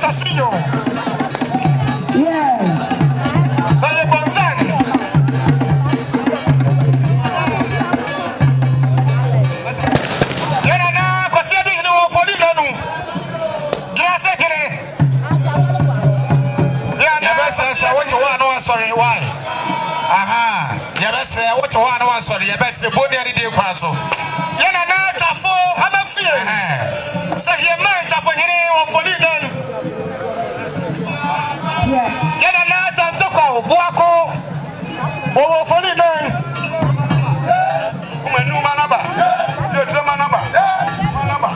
Cassino. Yeah. Saye Bonzan. Yana na kwa siya di no foli lanu. Grase kere. Yana besa what you want no sorry why? Aha. Yabese what you want no sorry. Yabese body any day kwaso. Yana na tafo ama fie. Sa ye man tafo here o foli lanu. Yana na santoko buako. O foli lanu. Kumenu manaba. Jo manaba. Manaba.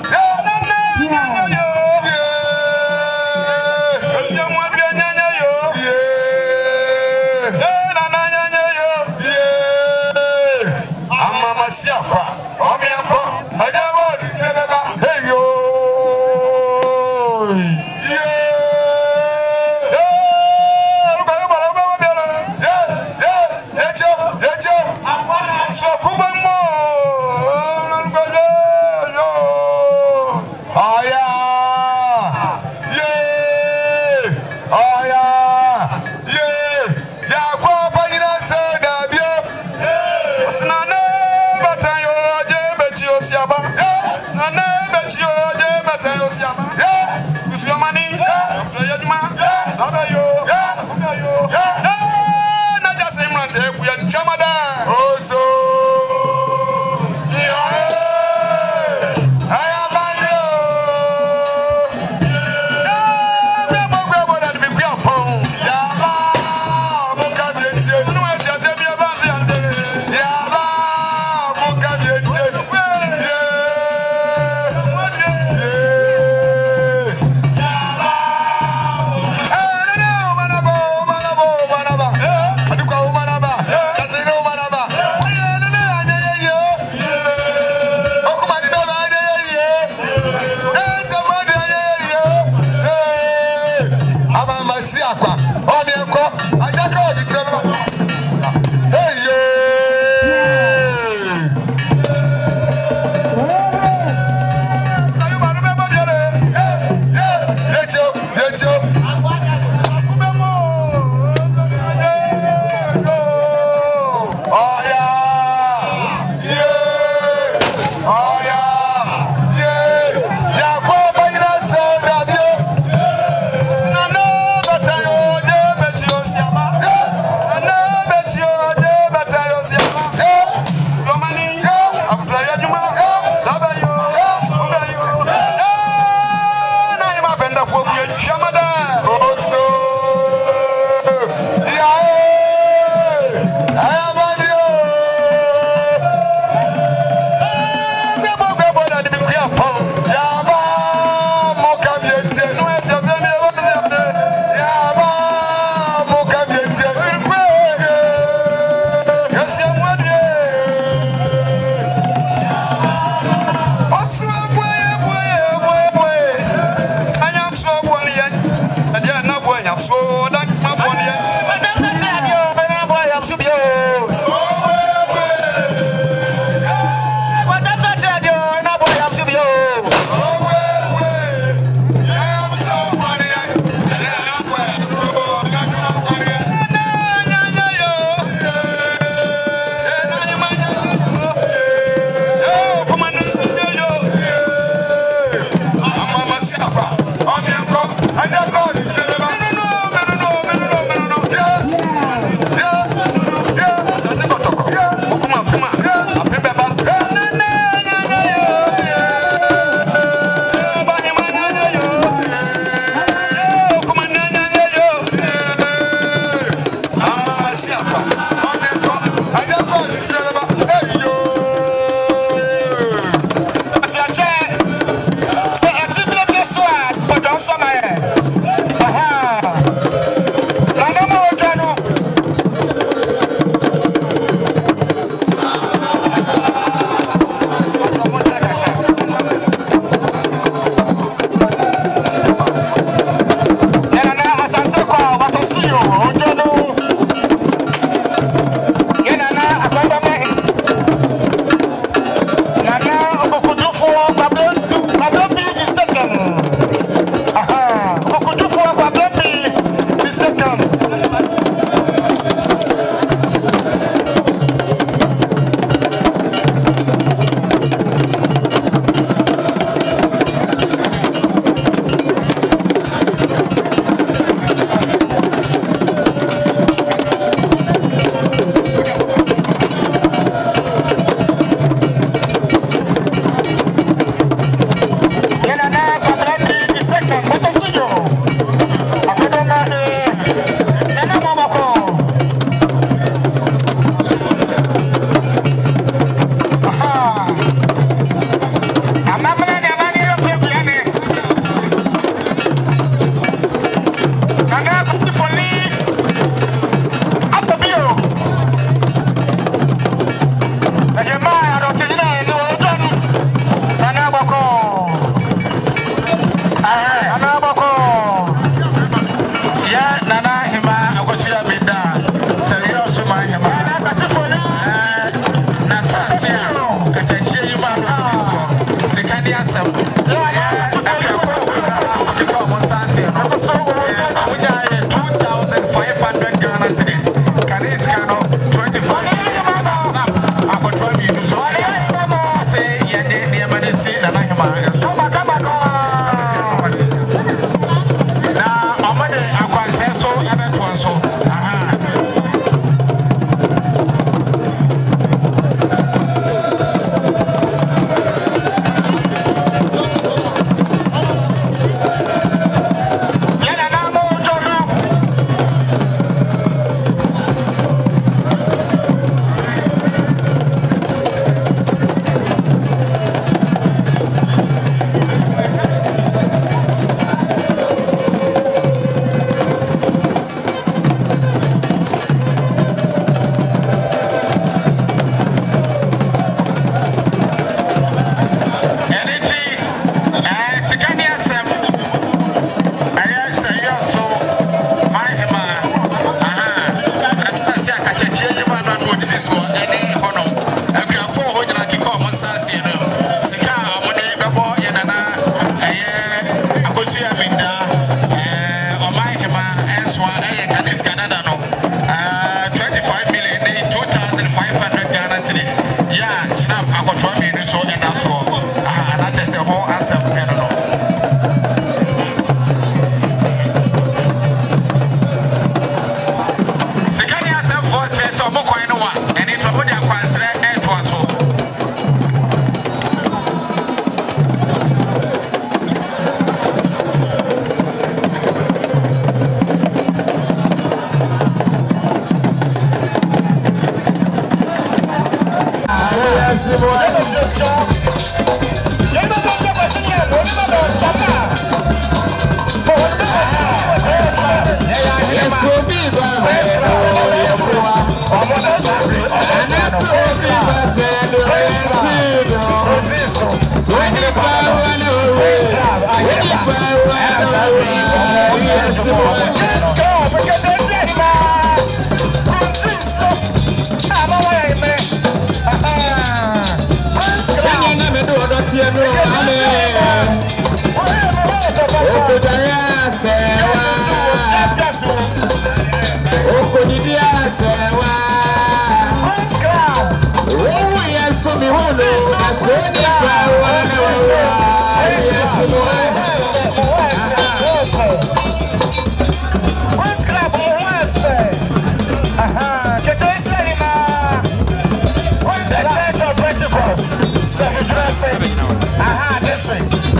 No,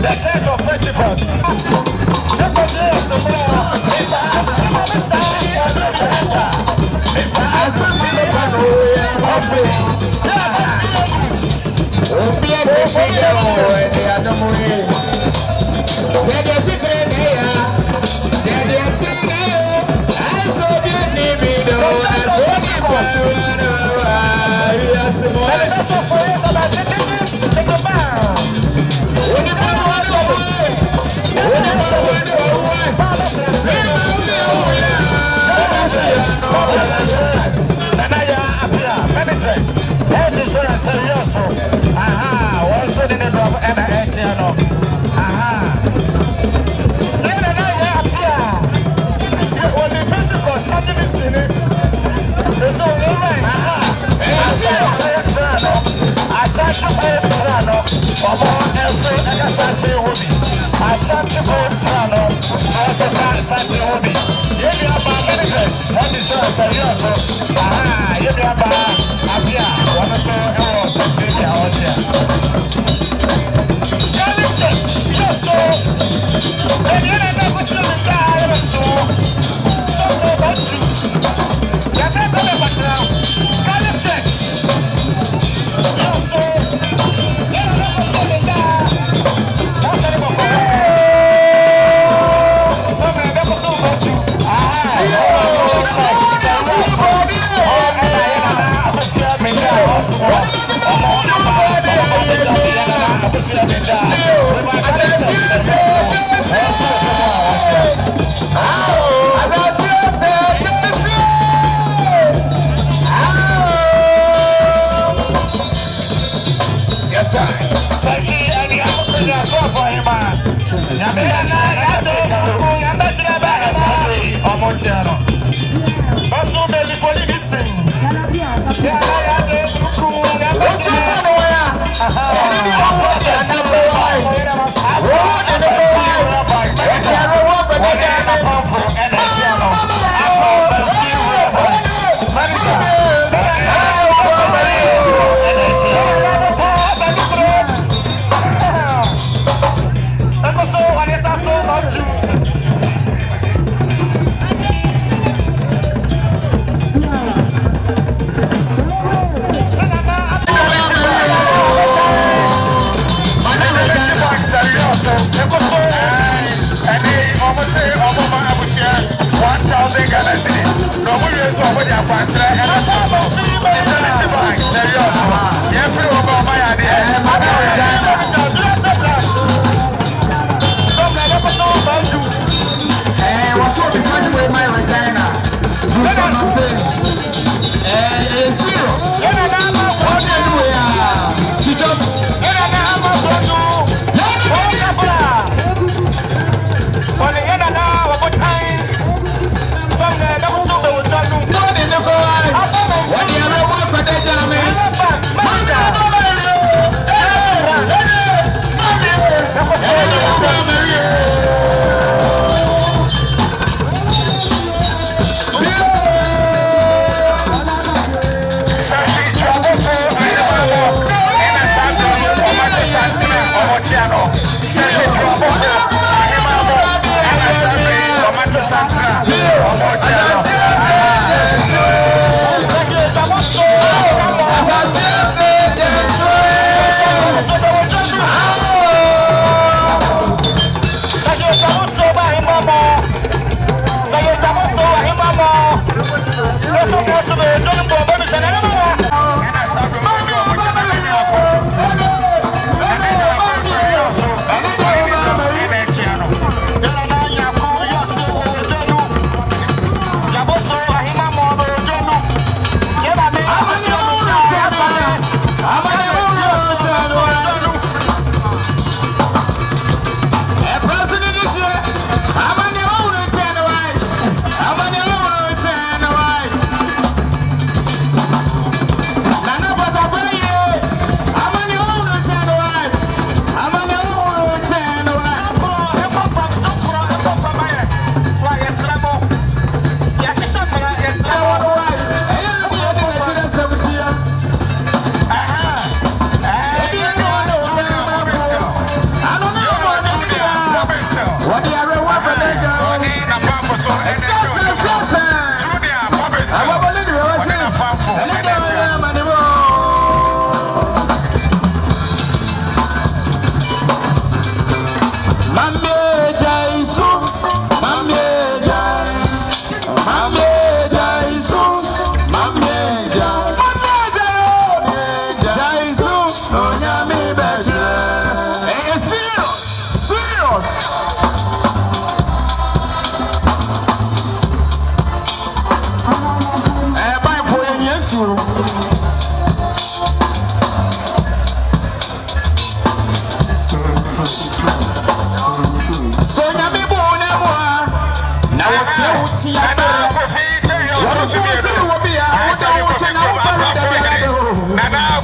The Church of Pentecost. Everybody Mochiano. Also, Melly for listen. Nana,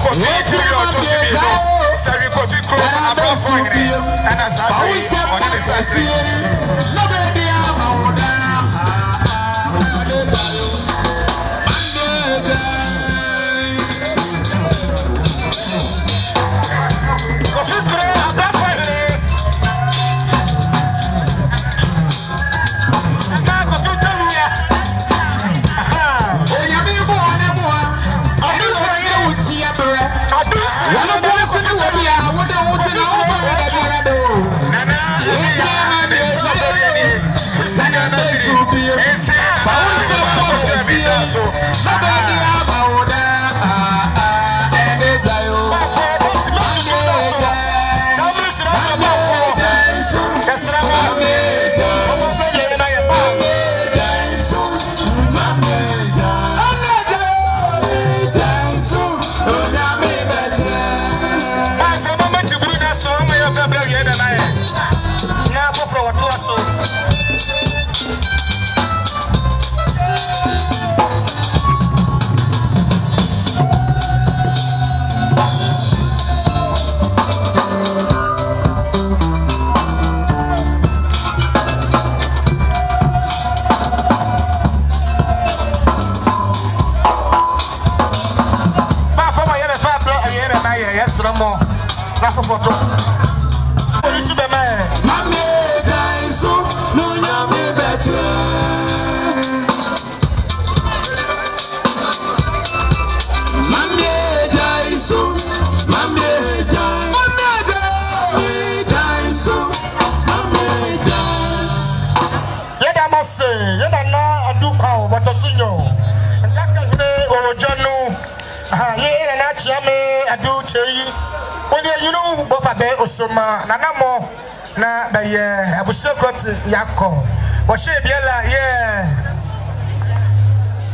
you know, both a bear or summer, Nanamo, na the Abusocrat Yako. Was she Biela,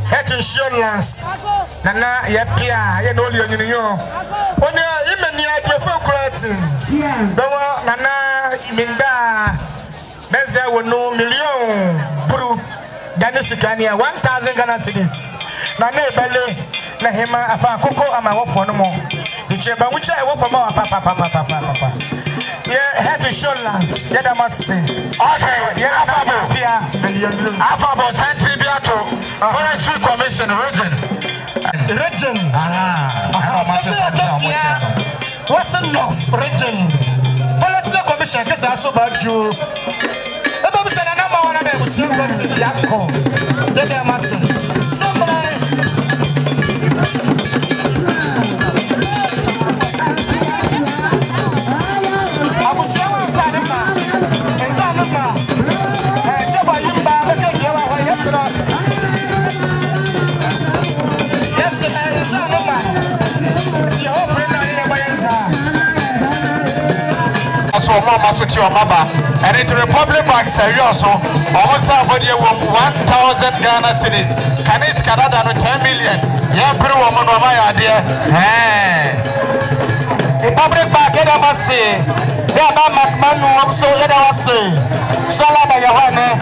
head insurance, Nana, Yapia, and all you know. When you're even near your folk creating, Nana, Minda, Benza will know million, Bru, Danisicania, 1,000 Ghana cities. Nana, Belle, Nahema, Afa Coco, and my wife for no more. Which I want for more, Papa. Yeah, head to show land. Yeah, that must say. Okay, yeah, Afabo, Santri Biato, Forestry Commission, Region. What's enough, Region? Forestry Commission, because I saw about you. The Bobby said, I know one of them was going to Yako. Yeah, must say. Somebody. Mama Suti Maba, and it's Republic Bank Serioso, almost 1,000 Ghana cities. Can it Canada 10 million? Yeah, pretty woman, my idea. Republic Bank, get a massy. Yeah, Manu, also let us say. Salama Yahane,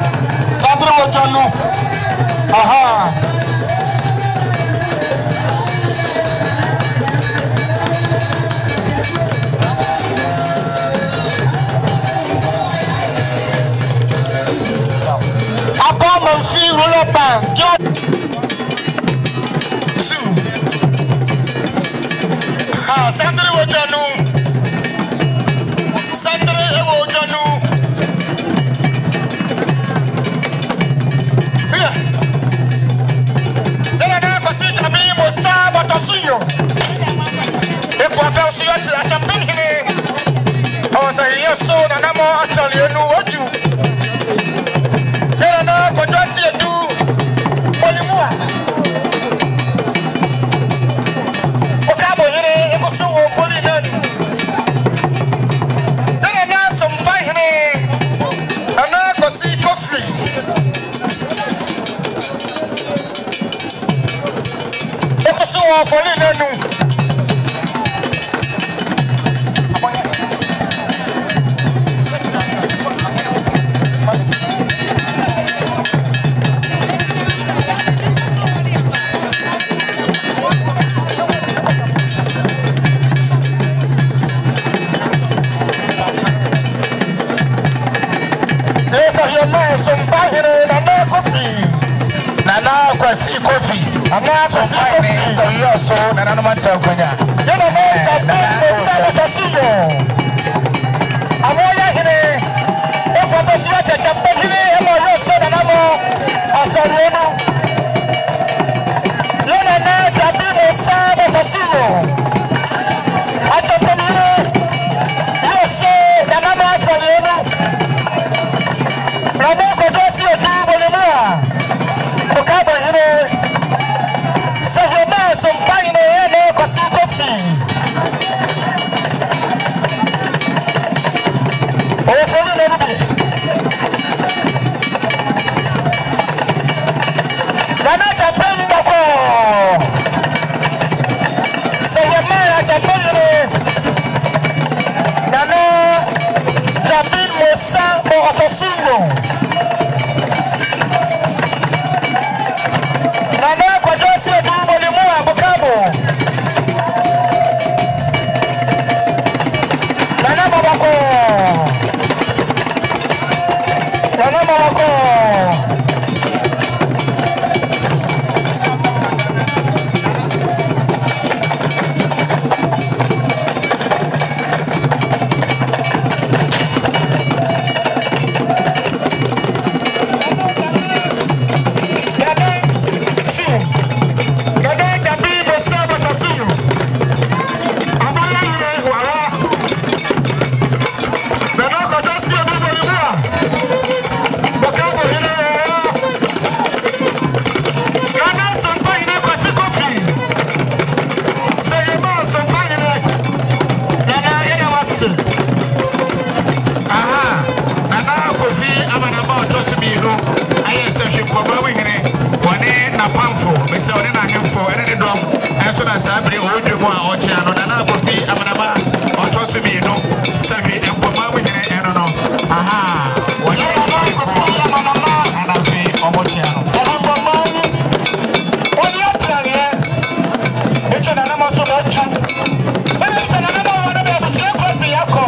Sandro Janu. Aha. See roller pan just Sandra Wojanu yeah na kwa sita mimi sawa tasuyo ekwata usiyo cha champini osa yeso na namo atalienu oju na kwa dosi edu olimua okabo hire ekosu ofoli nani na sompa hire ana kosi kofi ekosu ofoli nanu Kwasi Kofi. I'm not so fine. So you are so and I'm not talking. You know, I'm all here. If I'm a sweat, I'm packing it. I'm all so and I'm all Ataliano. You know, Tabimo Saba Casino. Atapamino. You say that I'm Ataliano. Ramoko Dossi and Dubolimua. Okabo hine Saheba sompaine ene kwa sikofi Ofoli nerubi Nana champen bako Sahema champen hine Nana Jabin Musa Mo Otosungo Nana kwa dosi ya dumo limua bukabo Nana mabako Bukabo hine na sabri ojo mo a oche ano na na kofi amanama oto so mi no sabi empoma mo hene eno no aha wale kofi amanama ana fi omoche ano empoma wale atare eche na na mo so na chu eche na na mo wana be busie kofi yako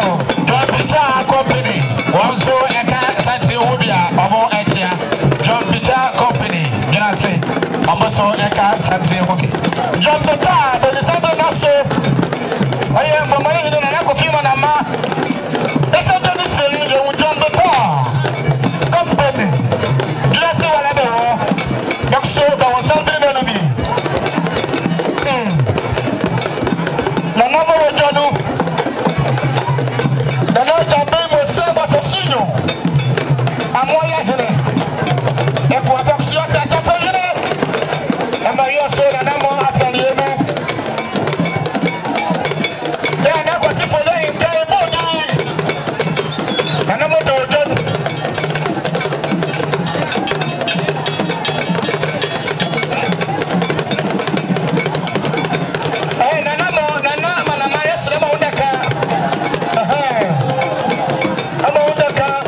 John Peter Company wonso eka sati obia omo echia John Peter Company say Amaso Eka Santri Hoki. John Peter, the descendant of so I am for money in an Akofima Nama. They said that this is John Peter Company. Just see what I do. Next so there was something to be. The number of Janu. The Lord Jabin was served at the Sino. I'm all here. If what I'm sure that I'm a so that I'm more at the end. Then I was for the entire body. And I'm not done. And I'm a yes, I'm on the car. I'm on the car.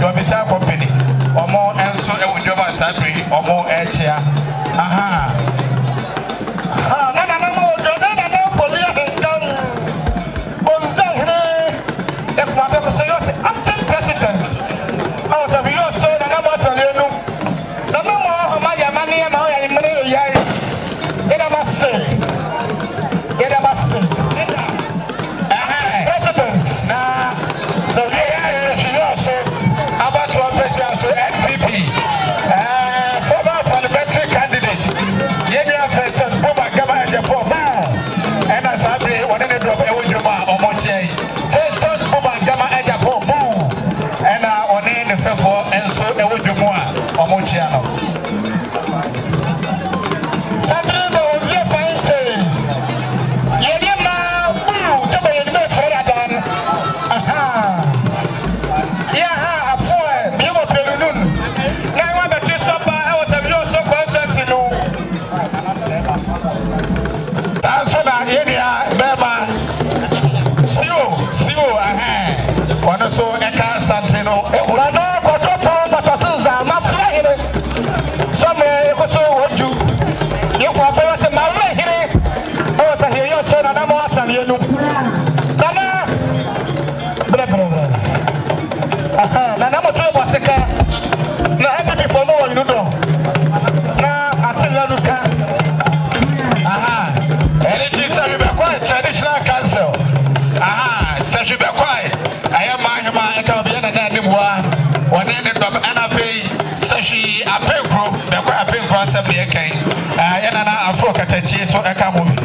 John Peter Company. Omo enso e wudjoma sabri omo echia. Aha. Na mo do na folia ndan. Bonza hne. E kuma be ko seyote acting president. Oh, the we so na mo tolenu. Na mo ma ya mani ma o ya ni mani ya. Ina masse. Ina masse. Aha. President. Na so about to officials NPP, former parliamentary candidate, Yenya Festus Buma Gama and Japan, and as I say, one in the drop a Wujuma or Moche, Festus Buma Gama and Japan, and one in the Fefo and so a Wujuma or Mochiano. Saturday was your fine day. Yenya, to be in the Feradan. Aha. So eka santino urana kototo batasinza mafahire some ekoso woju yekwa pewa se mawahire o sa hiyo so na mo asamienu nana bre aha nana mo to boseka na happy before no one do na atilla luka aha energy say be quite traditional council aha say be quite Sashi Apenko, the Apenko Assembly again. Yana Afro Katachi, so I come with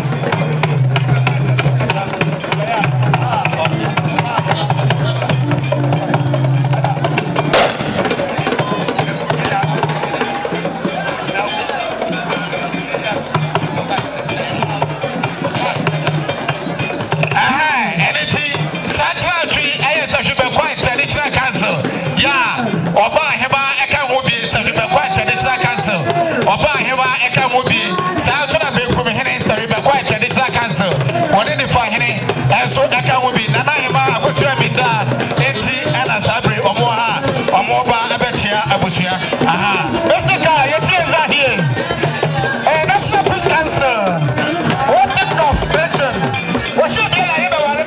so that can be Nana Hima, what's your midda, empty and a sabri or moha or more by a betia, Abusia. Aha, that's the guy, your tears are here. And that's not his answer. What's the confession? What should be like everyone?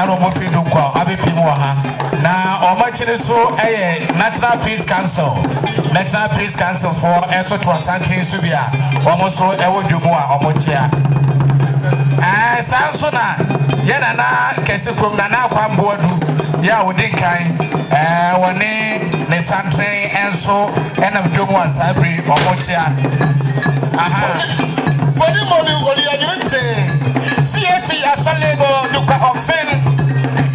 and omofi do kwa abepi mu ha na omachire so National Peace Council for eto to asante so bia omoso ewo dwomu a omochia sanso na yana na kesi krom na akwa mboadu ya odinkan woni ne santre enso ena dwomu asabri omochia Fodi moni oli ajunte CFC asalebo duka ofen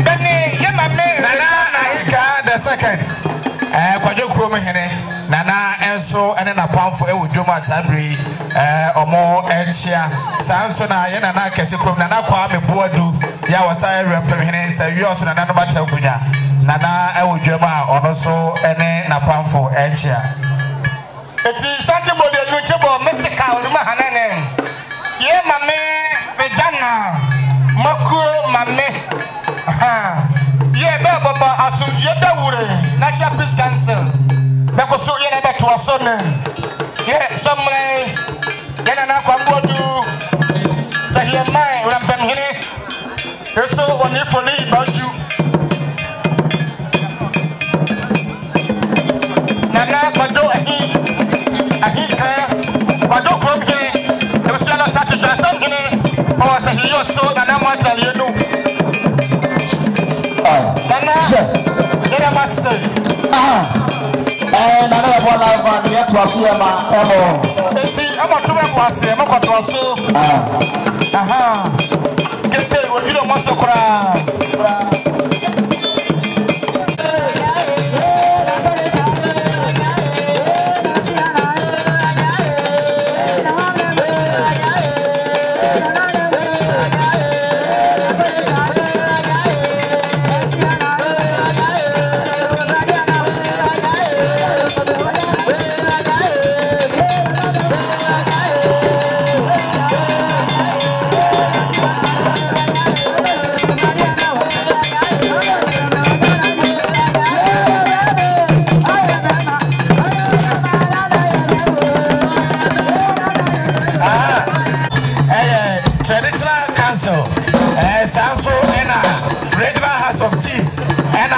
bene yema me nana ahika the second kwajo krom hene nana enso ene na pamfo ewo dwomu asabri omo enchia sanso na yana na kesi krom nana kwa meboadu ya wasa rempem hene sa wios nana no bata gunya nana ewo dwomu a ono so ene na pamfo enchia eti sande moli ajunte bo mesika oluma hanene ye mame bejana makuo mame ye be baba asunje dawure National Peace Council beko so ye na beto asone ye somre ye na kwa mbodu sahiye mai rampem hene eso woni foni baju nana kwado ahi ka kwado krom hene Luciano Satu Jason hene o sahiyo so nana mwatali yenu nana yena masse nana ya bwana van yetu asema esi ama tume kwa ase mo kwatro so kete wodilo mosokora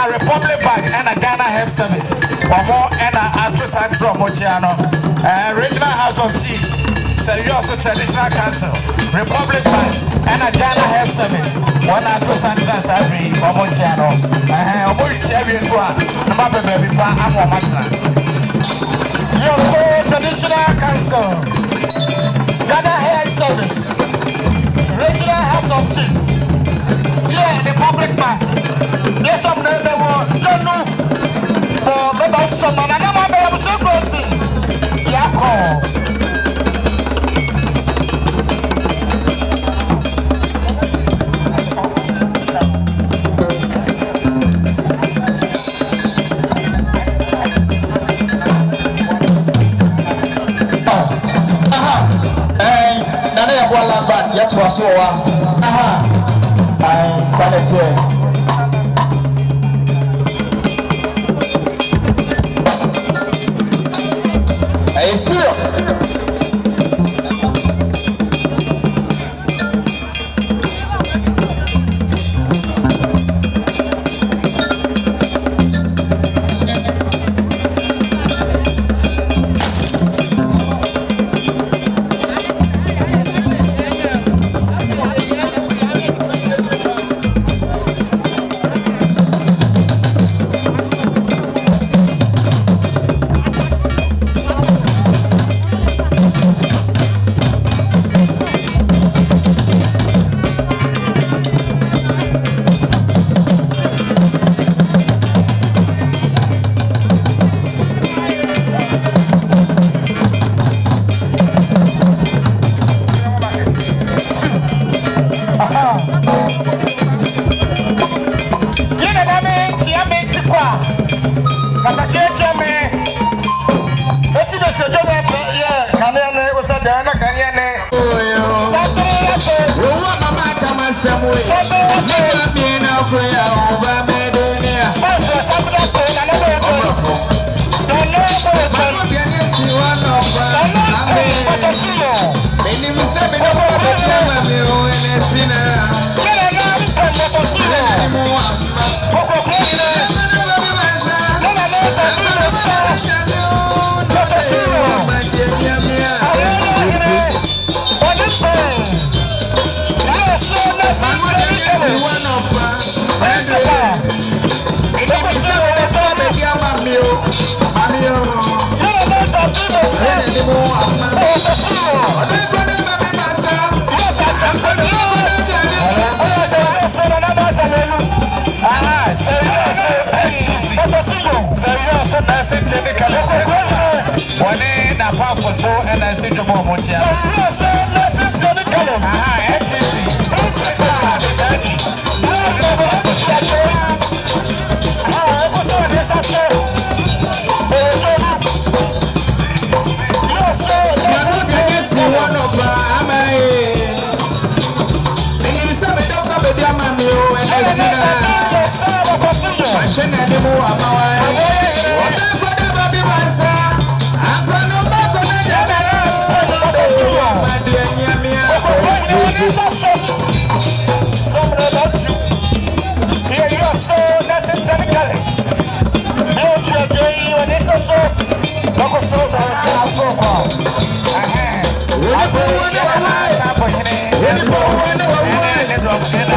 Republic Bank and a Ghana Health Service. Or more and a Central Mochiano. Regional House of Chiefs. Serioso Traditional Council. Republic Bank and a Ghana Health Service. One Central Sabri or Mochiano. Cherries one. Number baby, I'm a matter. Your Traditional Council. Ghana Health Service. Regional House of Chiefs. Yeah, the Republic Bank. Yes, I'm not the one. Don't know. But about someone, and I'm not so close. Yeah, call. nana ya bwana van yetu asowa sanete Ernestina. to the moment. Yeah, Let's go.